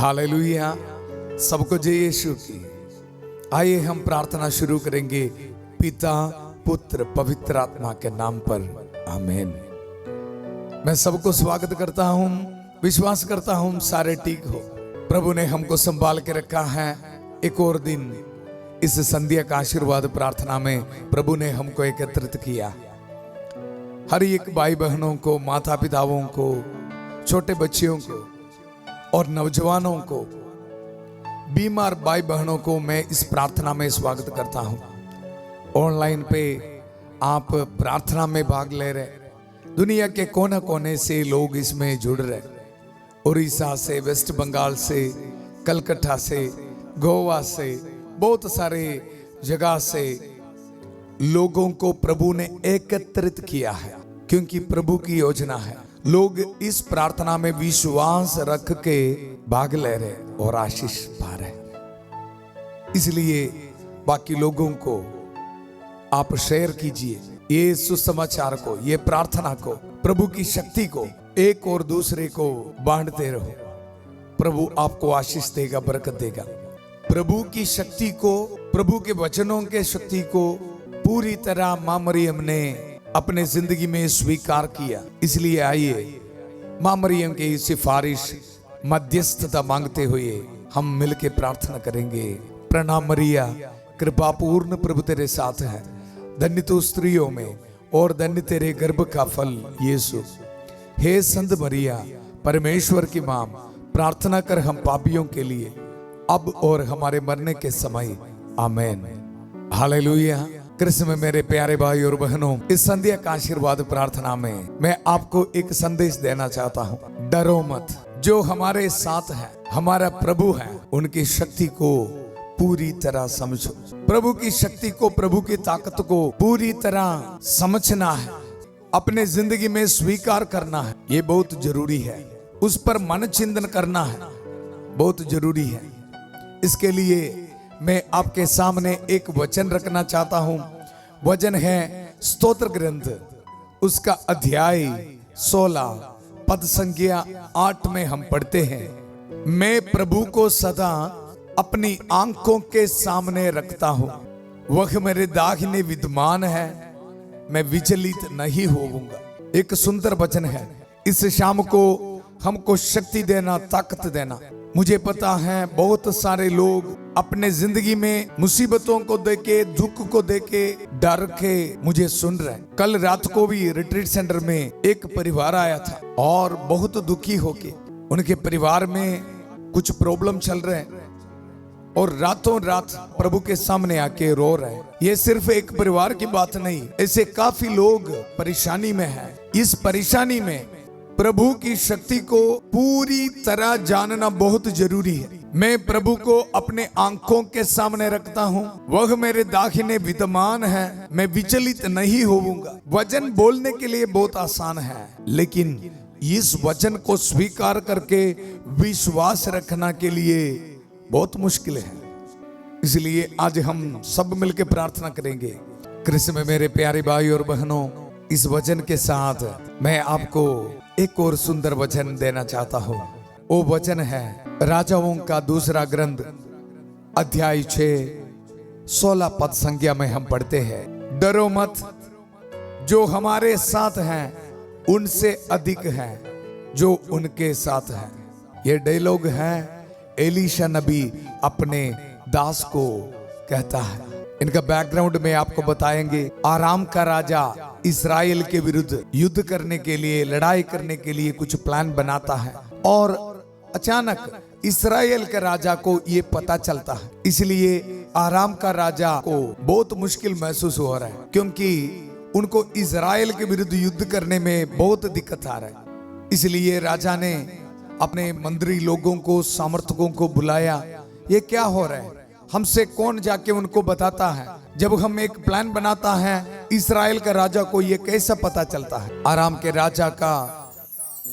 Hallelujah. सबको जय यीशु की। आइए हम प्रार्थना शुरू करेंगे पिता पुत्र पवित्र आत्मा के नाम पर, आमीन। मैं सबको स्वागत करता हूं, विश्वास करता हूं सारे ठीक हो। प्रभु ने हमको संभाल के रखा है। एक और दिन इस संध्या का आशीर्वाद प्रार्थना में प्रभु ने हमको एकत्रित किया। हर एक भाई बहनों को, माता पिताओं को, छोटे बच्चियों को और नौजवानों को, बीमार भाई बहनों को मैं इस प्रार्थना में स्वागत करता हूं। ऑनलाइन पे आप प्रार्थना में भाग ले रहे, दुनिया के कोने कोने से लोग इसमें जुड़ रहे, उड़ीसा से, वेस्ट बंगाल से, कलकत्ता से, गोवा से, बहुत सारे जगह से लोगों को प्रभु ने एकत्रित किया है, क्योंकि प्रभु की योजना है। लोग इस प्रार्थना में विश्वास रख के भाग ले रहे और आशीष पा रहे। इसलिए बाकी लोगों को आप शेयर कीजिए ये सुसमाचार को, ये प्रार्थना को, प्रभु की शक्ति को एक और दूसरे को बांटते रहो। प्रभु आपको आशीष देगा, बरकत देगा। प्रभु की शक्ति को, प्रभु के वचनों के शक्ति को पूरी तरह मां मरियम ने अपने जिंदगी में स्वीकार किया। इसलिए आइए मां मरियम की सिफारिश, मध्यस्थता मांगते हुए हम मिलके प्रार्थना करेंगे। प्रणाम मरिया, कृपा पूर्ण प्रभु तेरे साथ है, धन्य तू स्त्रियों में और धन्य तेरे गर्भ का फल यीशु। हे संत मरिया, परमेश्वर की मां, प्रार्थना कर हम पापियों के लिए, अब और हमारे मरने के समय, आमीन। हालेलुया। कृष्ण में मेरे प्यारे भाई और बहनों, इस संध्या का आशीर्वाद प्रार्थना में मैं आपको एक संदेश देना चाहता हूँ। डरो मत, जो हमारे साथ है, हमारा प्रभु है, उनकी शक्ति को पूरी तरह समझो। प्रभु की शक्ति को, प्रभु की ताकत को पूरी तरह समझना है, अपने जिंदगी में स्वीकार करना है, ये बहुत जरूरी है। उस पर मन चिंतन करना है, बहुत जरूरी है। इसके लिए मैं आपके सामने एक वचन रखना चाहता हूं। वचन है स्तोत्र ग्रंथ, उसका अध्याय 16 पद संख्या 8 में हम पढ़ते हैं, मैं प्रभु को सदा अपनी आंखों के सामने रखता हूं, वह मेरे दाहिने विद्यमान है, मैं विचलित नहीं होऊंगा। एक सुंदर वचन है। इस शाम को हमको शक्ति देना, ताकत देना। मुझे पता है बहुत सारे लोग अपने जिंदगी में मुसीबतों को देके, दुख को देके, डर के मुझे सुन रहे हैं। कल रात को भी रिट्रीट सेंटर में एक परिवार आया था और बहुत दुखी होके, उनके परिवार में कुछ प्रॉब्लम चल रहे हैं और रातों रात प्रभु के सामने आके रो रहे हैं। ये सिर्फ एक परिवार की बात नहीं, ऐसे काफी लोग परेशानी में हैं। इस परेशानी में प्रभु की शक्ति को पूरी तरह जानना बहुत जरूरी है। मैं प्रभु को अपने आंखों के सामने रखता हूँ, वह मेरे दाहिने विद्यमान है, मैं विचलित नहीं होऊंगा। वचन बोलने के लिए बहुत आसान है, लेकिन इस वचन को स्वीकार करके विश्वास रखना के लिए बहुत मुश्किल है। इसलिए आज हम सब मिलकर प्रार्थना करेंगे। कृष्ण में मेरे प्यारे भाई और बहनों, इस वचन के साथ मैं आपको एक और सुंदर वचन देना चाहता हूं। वो वचन है राजाओं का दूसरा ग्रंथ अध्याय 6 16 पद संख्या में हम पढ़ते हैं, डरो मत, जो हमारे साथ हैं उनसे अधिक है जो उनके साथ है। ये डायलॉग है एलीशा नबी अपने दास को कहता है। इनका बैकग्राउंड में आपको बताएंगे। आराम का राजा इस्राएल के विरुद्ध युद्ध करने के लिए, लड़ाई करने के लिए कुछ प्लान बनाता है और अचानक इस्राएल के राजा को ये पता चलता है। इसलिए आराम का राजा को बहुत मुश्किल महसूस हो रहा है, क्योंकि उनको इस्राएल के विरुद्ध युद्ध करने में बहुत दिक्कत आ रहा है। इसलिए राजा ने अपने मंत्री लोगों को, समर्थकों को बुलाया। ये क्या हो रहा है, हमसे कौन जाके उनको बताता है? जब हम एक प्लान बनाता है, इस्राएल का राजा को ये कैसा पता चलता है? आराम के राजा का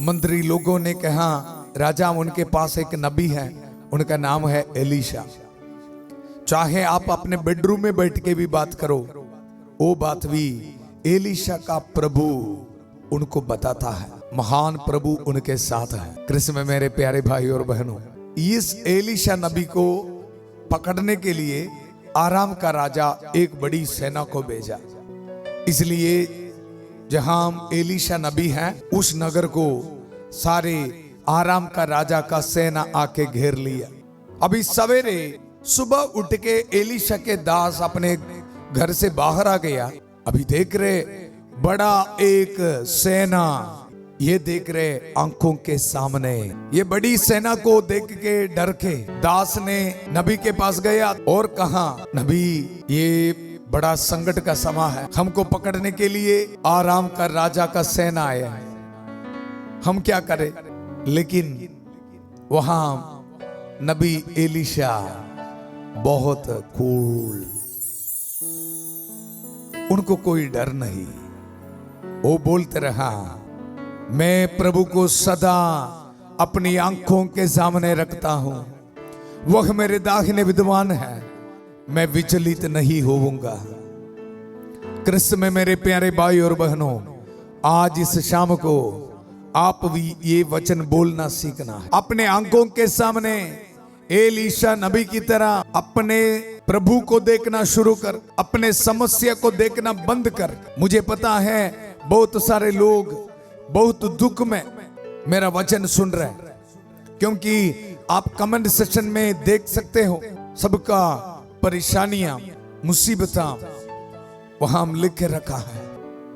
मंत्री लोगों ने कहा, राजा उनके पास एक नबी है, उनका नाम है एलीशा, चाहे आप अपने बेडरूम में बैठ के भी बात करो, वो बात भी एलीशा का प्रभु उनको बताता है। महान प्रभु उनके साथ है। कृष्ण में मेरे प्यारे भाई और बहनों, इस एलीशा नबी को पकड़ने के लिए आराम का राजा एक बड़ी सेना को भेजा। इसलिए जहां एलीशा नबी हैं उस नगर को सारे आराम का राजा का सेना आके घेर लिया। अभी सवेरे सुबह उठ के एलीशा के दास अपने घर से बाहर आ गया। अभी देख रहे बड़ा एक सेना, ये देख रहे आंखों के सामने ये बड़ी सेना को देख के डर के दास ने नबी के पास गया और कहा, नबी ये बड़ा संकट का समय है, हमको पकड़ने के लिए आराम का राजा का सेना आया है, हम क्या करें। लेकिन वहां नबी एलीशा बहुत कूल, उनको कोई डर नहीं। वो बोलते रहा, मैं प्रभु को सदा अपनी आंखों के सामने रखता हूं, वह मेरे दाहिने विद्वान है, मैं विचलित नहीं होऊंगा। कृष्ण में मेरे प्यारे भाई और बहनों, आज इस शाम को आप भी ये वचन बोलना सीखना है। अपने आंखों के सामने एलीशा नबी की तरह अपने प्रभु को देखना शुरू कर, अपने समस्या को देखना बंद कर। मुझे पता है बहुत सारे लोग बहुत दुख में मेरा वचन सुन रहे हैं, क्योंकि आप कमेंट सेक्शन में देख सकते हो सबका परेशानियां मुसीबतां वहां हम लिख के रखा है।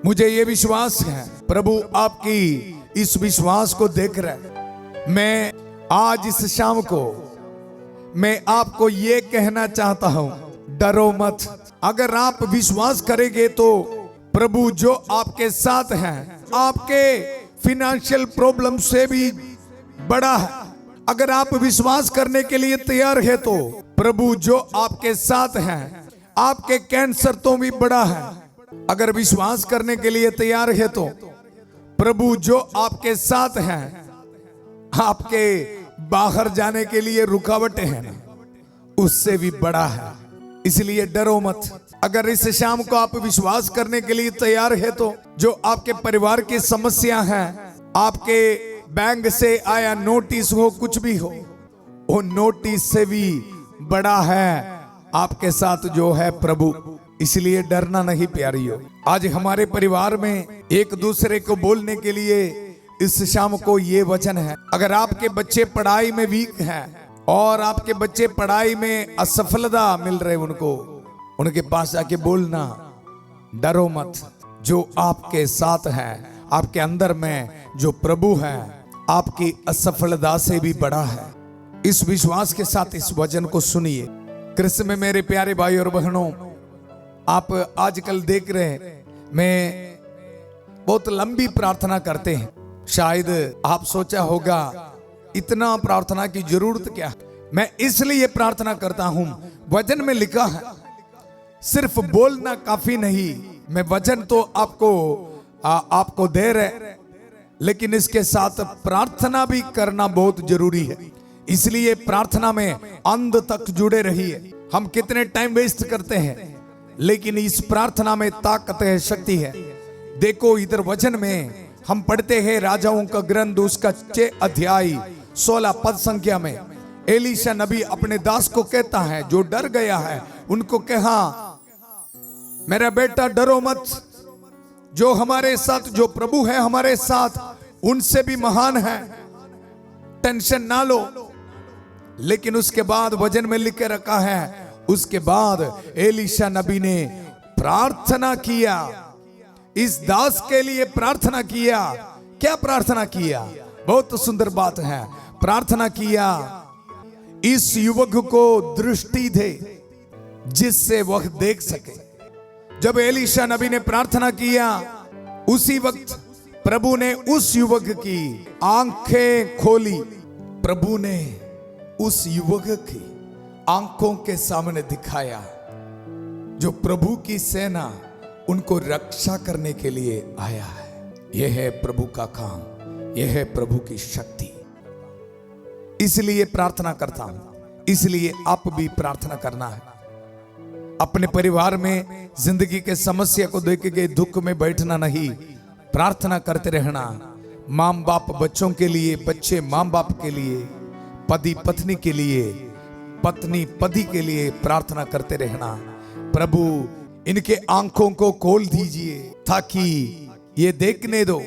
मुझे ये विश्वास है प्रभु आपकी इस विश्वास को देख रहे। मैं आज इस शाम को मैं आपको ये कहना चाहता हूं, डरो मत। अगर आप विश्वास करेंगे तो प्रभु जो आपके साथ हैं, आपके फिनेंशियल प्रॉब्लम से भी बड़ा है। अगर आप विश्वास करने के लिए तैयार है तो प्रभु जो आपके साथ हैं, आपके कैंसर तो भी बड़ा है। अगर विश्वास करने के लिए तैयार है तो प्रभु जो आपके साथ हैं, आपके बाहर जाने के लिए रुकावटें हैं ना, उससे भी बड़ा है। इसलिए डरो मत। अगर इस शाम को आप विश्वास करने के लिए तैयार है तो जो आपके परिवार की समस्या है, आपके बैंक से आया नोटिस हो, कुछ भी हो, वो नोटिस से भी बड़ा है आपके साथ जो है प्रभु। इसलिए डरना नहीं प्यारियों। आज हमारे परिवार में एक दूसरे को बोलने के लिए इस शाम को ये वचन है। अगर आपके बच्चे पढ़ाई में वीक हैं और आपके बच्चे पढ़ाई में असफलता मिल रहे उनको, उनके पास आके बोलना, डरो मत। जो आपके साथ है, आपके अंदर में जो प्रभु है, आपकी असफलता से भी बड़ा है। इस विश्वास के साथ इस वचन को सुनिए। कृष्ण में मेरे प्यारे भाई और बहनों, आप आजकल देख रहे हैं मैं बहुत लंबी प्रार्थना करते हैं। शायद आप सोचा होगा इतना प्रार्थना की जरूरत क्या है। मैं इसलिए प्रार्थना करता हूं, वचन में लिखा है सिर्फ बोलना काफी नहीं। मैं वचन तो आपको दे रहे, लेकिन इसके साथ प्रार्थना भी करना बहुत जरूरी है। इसलिए प्रार्थना में अंत तक जुड़े रहिए। हम कितने टाइम वेस्ट करते हैं, लेकिन इस प्रार्थना में ताकत है, शक्ति है। देखो इधर वचन में हम पढ़ते हैं राजाओं का ग्रंथ उसका 6 अध्याय 16 पद संख्या में एलीशा नबी अपने दास को कहता है, जो डर गया है उनको कहा, मेरा बेटा डरो मत, जो हमारे साथ, जो प्रभु है हमारे साथ, उनसे भी महान है, टेंशन ना लो। लेकिन उसके बाद वचन में लिख के रखा है, उसके बाद एलीशा नबी ने प्रार्थना किया, इस दास के लिए प्रार्थना किया। क्या प्रार्थना किया? बहुत सुंदर बात है। प्रार्थना किया, इस युवक को दृष्टि दे जिससे वह देख सके। जब एलीशा नबी ने प्रार्थना किया, उसी वक्त प्रभु ने उस युवक की आंखें खोली। प्रभु ने उस युवक की आंखों के सामने दिखाया जो प्रभु की सेना उनको रक्षा करने के लिए आया है। यह है प्रभु का काम, यह है प्रभु की शक्ति। इसलिए प्रार्थना करता हूं, इसलिए आप भी प्रार्थना करना है। अपने परिवार में जिंदगी के समस्या को देख के दुख में बैठना नहीं, प्रार्थना करते रहना। माँ बाप बच्चों के लिए, बच्चे माँ बाप के लिए पति पत्नी के लिए, पत्नी पति के लिए प्रार्थना करते रहना। प्रभु इनके आंखों को खोल दीजिए ताकि ये देखने दो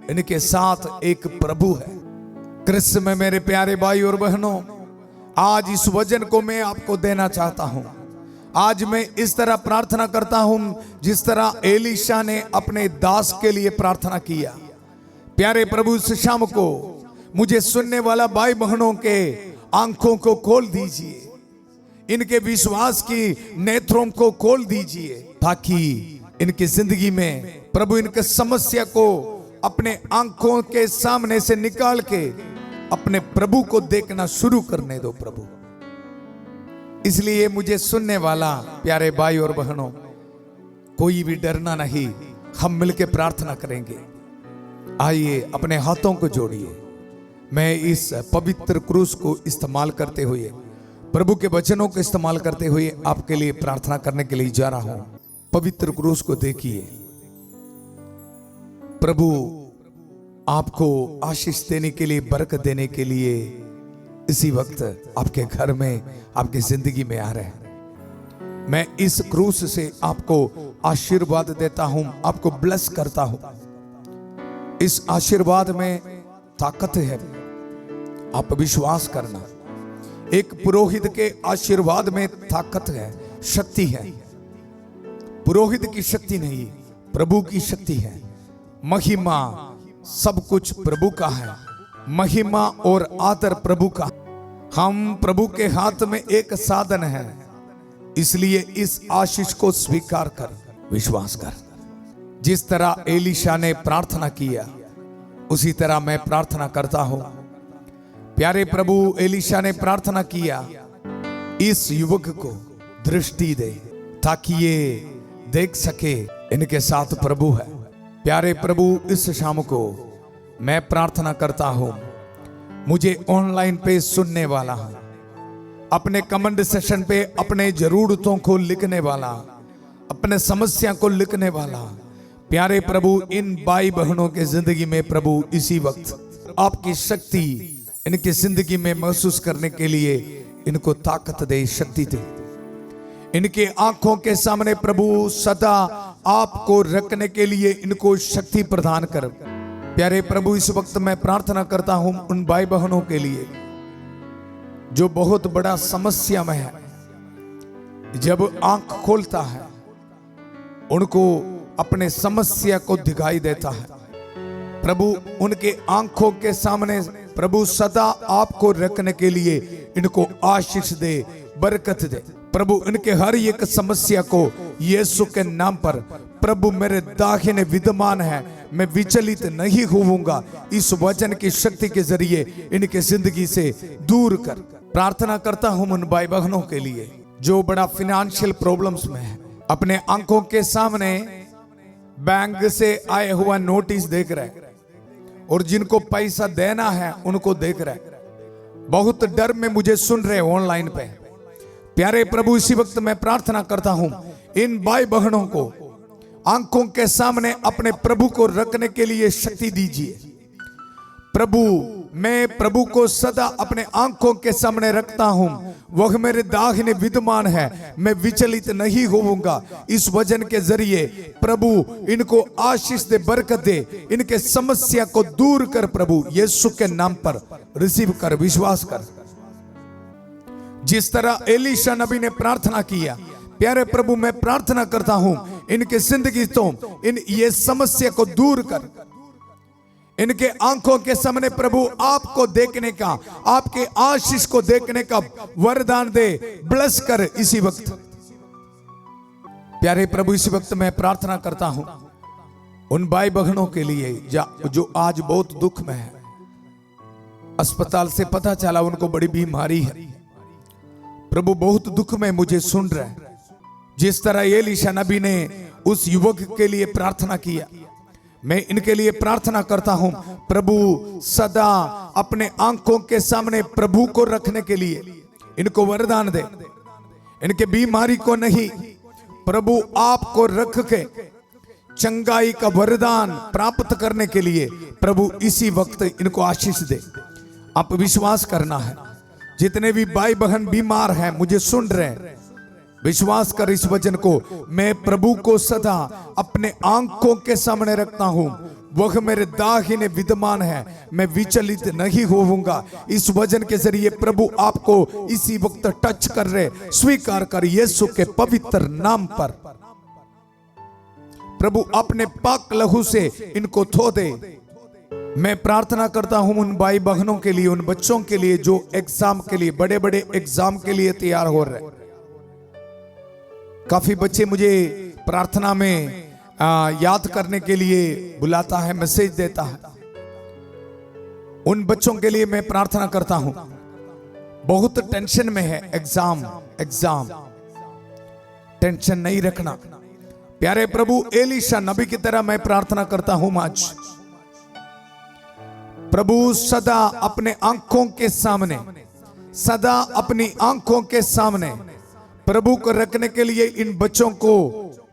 इनके साथ एक प्रभु है। कृष्ण में मेरे प्यारे भाई और बहनों, आज इस वचन को मैं आपको देना चाहता हूं। आज मैं इस तरह प्रार्थना करता हूं जिस तरह एलीशा ने अपने दास के लिए प्रार्थना किया। प्यारे प्रभु, इस शाम को मुझे सुनने वाला भाई बहनों के आंखों को खोल दीजिए, इनके विश्वास की नेत्रों को खोल दीजिए ताकि इनकी जिंदगी में प्रभु इनके समस्या को अपने आंखों के सामने से निकाल के अपने प्रभु को देखना शुरू करने दो प्रभु। इसलिए मुझे सुनने वाला प्यारे भाई और बहनों, कोई भी डरना नहीं, हम मिलकर प्रार्थना करेंगे। आइए अपने हाथों को जोड़िए। मैं इस पवित्र क्रूस को इस्तेमाल करते हुए, प्रभु के वचनों को इस्तेमाल करते हुए आपके लिए प्रार्थना करने के लिए जा रहा हूं। पवित्र क्रूस को देखिए। प्रभु आपको आशीष देने के लिए, बरकत देने के लिए इसी वक्त आपके घर में, आपकी जिंदगी में आ रहे हैं। मैं इस क्रूस से आपको आशीर्वाद देता हूं, आपको ब्लेस करता हूं। इस आशीर्वाद में ताकत है, आप विश्वास करना। एक पुरोहित के आशीर्वाद में ताकत है, शक्ति है। पुरोहित की शक्ति नहीं, प्रभु की शक्ति है। महिमा सब कुछ प्रभु का है, महिमा और आदर प्रभु का। हम प्रभु के हाथ में एक साधन है, इसलिए इस आशीष को स्वीकार कर, विश्वास कर। जिस तरह एलीशा ने प्रार्थना किया उसी तरह मैं प्रार्थना करता हूं। प्यारे प्रभु, एलीशा ने प्रार्थना किया, इस युवक को दृष्टि दे ताकि ये देख सके इनके साथ प्रभु है। प्यारे प्रभु, इस शाम को मैं प्रार्थना करता हूं, मुझे ऑनलाइन पे सुनने वाला, अपने कमेंट सेशन पे अपने जरूरतों को लिखने वाला, अपने समस्या को लिखने वाला, प्यारे प्रभु इन भाई बहनों के जिंदगी में प्रभु इसी वक्त आपकी शक्ति इनकी जिंदगी में महसूस करने के लिए इनको ताकत दे, शक्ति दे। इनके आंखों के सामने प्रभु सदा आपको रखने के लिए इनको शक्ति प्रदान कर। प्यारे प्रभु, इस वक्त मैं प्रार्थना करता हूं उन भाई बहनों के लिए जो बहुत बड़ा समस्या में है। जब आंख खोलता है उनको अपने समस्या को दिखाई देता है। प्रभु उनके आंखों के सामने प्रभु सदा आपको रखने के लिए इनको आशीष दे, बरकत दे। प्रभु इनके हर एक समस्या को यीशु के नाम पर प्रभु मेरे दाहिने विद्यमान है, मैं विचलित नहीं होऊंगा। इस वचन की शक्ति के जरिए इनके जिंदगी से दूर कर। प्रार्थना करता हूं उन भाई बहनों के लिए जो बड़ा फाइनेंशियल प्रॉब्लम्स में है, अपने आंखों के सामने बैंक से आए हुआ नोटिस देख रहे और जिनको पैसा देना है उनको देख रहे, बहुत डर में मुझे सुन रहे ऑनलाइन पे। प्यारे प्रभु, इसी वक्त मैं प्रार्थना करता हूं इन भाई बहनों को आंखों के सामने अपने प्रभु को रखने के लिए शक्ति दीजिए। प्रभु, मैं प्रभु को सदा अपने आंखों के सामने रखता हूं, वह मेरे दाहिने विद्यमान है, मैं विचलित नहीं होऊंगा। इस वचन के जरिए प्रभु इनको आशीष दे, बरकत दे, इनके समस्या को दूर कर। प्रभु यीशु के नाम पर रिसीव कर, विश्वास कर। जिस तरह एलीशा नबी ने प्रार्थना किया, प्यारे प्रभु मैं प्रार्थना करता हूं इनके जिंदगी तो इन ये समस्या को दूर कर। इनके आंखों के सामने प्रभु आपको देखने का, आपके आशीष को देखने का वरदान दे, ब्लेस कर इसी वक्त। प्यारे प्रभु, इसी वक्त मैं प्रार्थना करता हूं उन भाई बहनों के लिए जो आज बहुत दुख में है। अस्पताल से पता चला उनको बड़ी बीमारी है। प्रभु बहुत दुख में मुझे सुन रहे हैं। जिस तरह एलीशा नबी ने उस युवक के लिए प्रार्थना किया, मैं इनके लिए प्रार्थना करता हूं। प्रभु सदा अपने आंखों के सामने प्रभु को रखने के लिए इनको वरदान दे। इनके बीमारी को नहीं, प्रभु आपको रख के चंगाई का वरदान प्राप्त करने के लिए प्रभु इसी वक्त इनको आशीष दे। आप विश्वास करना है, जितने भी भाई बहन बीमार हैं, मुझे सुन रहे हैं, विश्वास कर इस वचन को। मैं प्रभु को सदा अपने आंखों के सामने रखता हूं, वह मेरे दाहिने विद्यमान है, मैं विचलित नहीं होऊंगा। इस वचन के जरिए प्रभु आपको इसी वक्त टच कर रहे। स्वीकार कर यीशु के पवित्र नाम पर। प्रभु अपने पाक लहू से इनको धो दे। मैं प्रार्थना करता हूं उन भाई बहनों के लिए, उन बच्चों के लिए जो एग्जाम के लिए, बड़े बड़े एग्जाम के लिए तैयार हो रहे हैं। काफी बच्चे मुझे प्रार्थना में याद करने के लिए बुलाता है, मैसेज देता है। उन बच्चों के लिए मैं प्रार्थना करता हूं, बहुत टेंशन में है, एग्जाम। टेंशन नहीं रखना। प्यारे प्रभु एलीशा नबी की तरह मैं प्रार्थना करता हूं आज। प्रभु सदा अपने आंखों के सामने, सदा अपनी आंखों के सामने प्रभु को रखने के लिए इन बच्चों को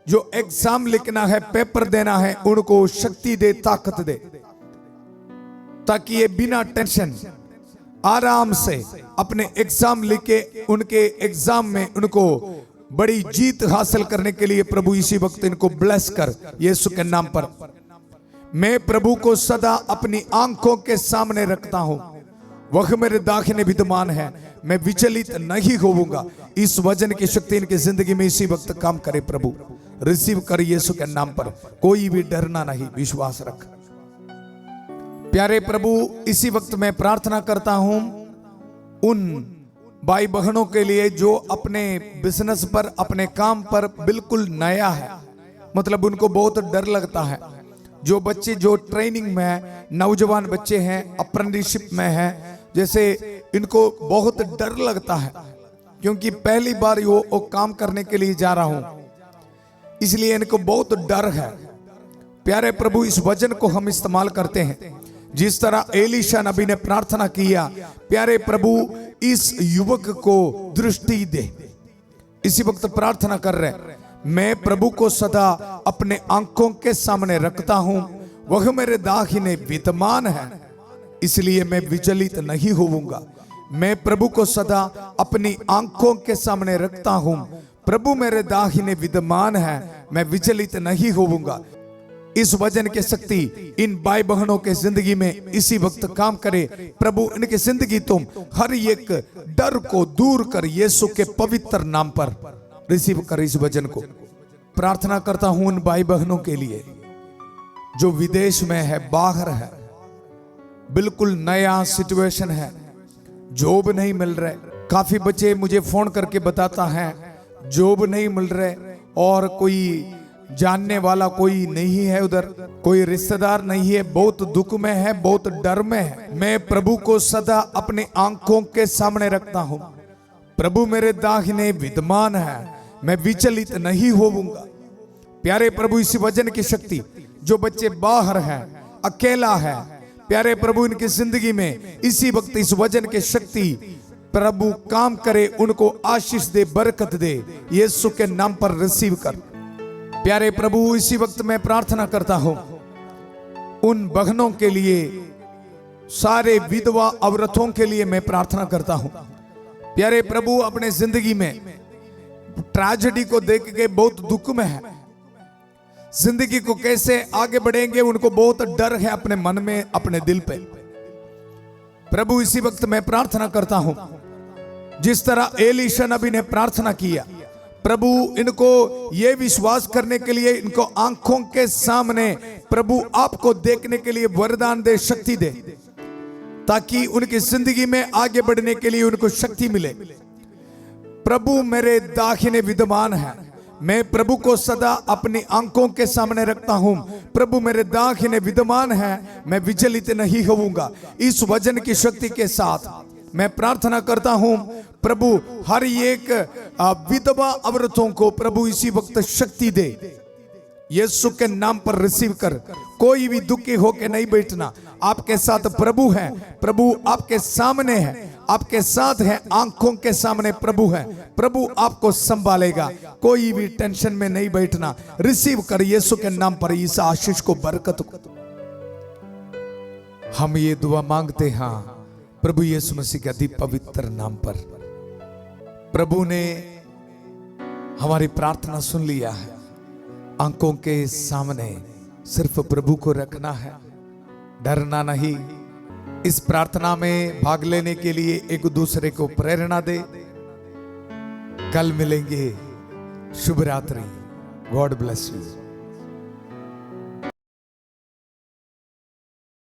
जो एग्जाम लिखना है, पेपर देना है, उनको शक्ति दे, ताकत दे, ताकि ये बिना टेंशन आराम से अपने एग्जाम लिखे, उनके एग्जाम में उनको बड़ी जीत हासिल करने के लिए प्रभु इसी वक्त इनको ब्लेस कर यीशु के नाम पर। मैं प्रभु को सदा अपनी आंखों के सामने रखता हूं, वह मेरे दाहिने विद्यमान है, मैं विचलित नहीं होऊंगा। इस वचन की शक्ति इनकी जिंदगी में इसी वक्त काम करे। प्रभु रिसीव कर यीशु के नाम पर। कोई भी डरना नहीं, विश्वास रख। प्यारे प्रभु इसी वक्त मैं प्रार्थना करता हूं उन भाई बहनों के लिए जो अपने बिजनेस पर, अपने काम पर बिल्कुल नया है, मतलब उनको बहुत डर लगता है। जो बच्चे जो ट्रेनिंग में है, नौजवान बच्चे हैं, अप्रेंटिसशिप में है, जैसे इनको बहुत डर लगता है क्योंकि पहली बार वो काम करने के लिए जा रहा हूं, इसलिए इनको बहुत डर है। प्यारे प्रभु इस वचन को हम इस्तेमाल करते हैं जिस तरह एलीशा नबी ने प्रार्थना किया। प्यारे प्रभु इस युवक को दृष्टि दे। इसी वक्त प्रार्थना कर रहे, मैं प्रभु को सदा अपने आंखों के सामने रखता हूं, वह मेरे दाहिने विद्यमान है, इसलिए मैं विचलित नहीं होऊंगा। मैं प्रभु को सदा अपनी आंखों के सामने रखता हूं, प्रभु मेरे दाहिने विद्यमान है, मैं विचलित नहीं होऊंगा। इस वचन की शक्ति इन भाई बहनों के जिंदगी में इसी वक्त काम करे। प्रभु इनकी जिंदगी तुम हर एक डर को दूर कर यीशु के पवित्र नाम पर। रिसीव कर इस वचन को। प्रार्थना करता हूं उन भाई बहनों के लिए जो विदेश में है, बाहर है, बिल्कुल नया सिचुएशन है, जॉब नहीं मिल रहे। काफी बच्चे मुझे फोन करके बताता है जॉब नहीं मिल रहे और कोई जानने वाला कोई नहीं है, उधर कोई रिश्तेदार नहीं है, बहुत दुख में है, बहुत डर में है। मैं प्रभु को सदा अपने आंखों के सामने रखता हूं, प्रभु मेरे दाहिने विद्यमान है, मैं विचलित नहीं होऊंगा। प्यारे प्रभु इसी वचन की शक्ति जो बच्चे बाहर हैं, अकेला है, प्यारे प्रभु इनकी जिंदगी में इसी वक्त इस वचन की शक्ति प्रभु काम करे, उनको आशीष दे, बरकत दे, यीशु के नाम पर रिसीव कर। प्यारे प्रभु इसी वक्त मैं प्रार्थना करता हूं उन बहनों के लिए, सारे विधवा औरतों के लिए मैं प्रार्थना करता हूं। प्यारे प्रभु अपने जिंदगी में ट्रेजेडी को देख के बहुत दुख में है, जिंदगी को कैसे आगे बढ़ेंगे उनको बहुत डर है अपने मन में, अपने दिल पे। प्रभु इसी वक्त मैं प्रार्थना करता हूं जिस तरह एलीशा नबी ने प्रार्थना किया, प्रभु इनको ये विश्वास करने के लिए, इनको आंखों के सामने प्रभु आपको देखने के लिए वरदान दे, शक्ति दे, ताकि उनकी जिंदगी में आगे बढ़ने के लिए उनको शक्ति मिले। प्रभु मेरे दाहिने विद्यमान है, मैं प्रभु को सदा अपनी आंखों के सामने रखता हूं, प्रभु मेरे दाहिने विद्यमान है, मैं विचलित नहीं होऊंगा। इस वचन की शक्ति के साथ मैं प्रार्थना करता हूं प्रभु हर एक विधवा औरतों को प्रभु इसी वक्त शक्ति दे, यीशु के नाम पर रिसीव कर। कोई भी दुखी होके नहीं बैठना, आपके साथ प्रभु है, प्रभु आपके सामने है, आपके साथ है, आंखों के सामने प्रभु है, प्रभु आपको संभालेगा। कोई भी टेंशन में नहीं बैठना, रिसीव कर यीशु के नाम पर इस आशीष को, बरकत को। हम ये दुआ मांगते हैं प्रभु यीशु मसीह के अति पवित्र नाम पर प्रभु ने हमारी प्रार्थना सुन लिया है। आंखों के सामने सिर्फ प्रभु को रखना है, डरना नहीं। इस प्रार्थना में भाग लेने के लिए एक दूसरे को प्रेरणा दे। कल मिलेंगे। शुभ रात्रि। God bless you.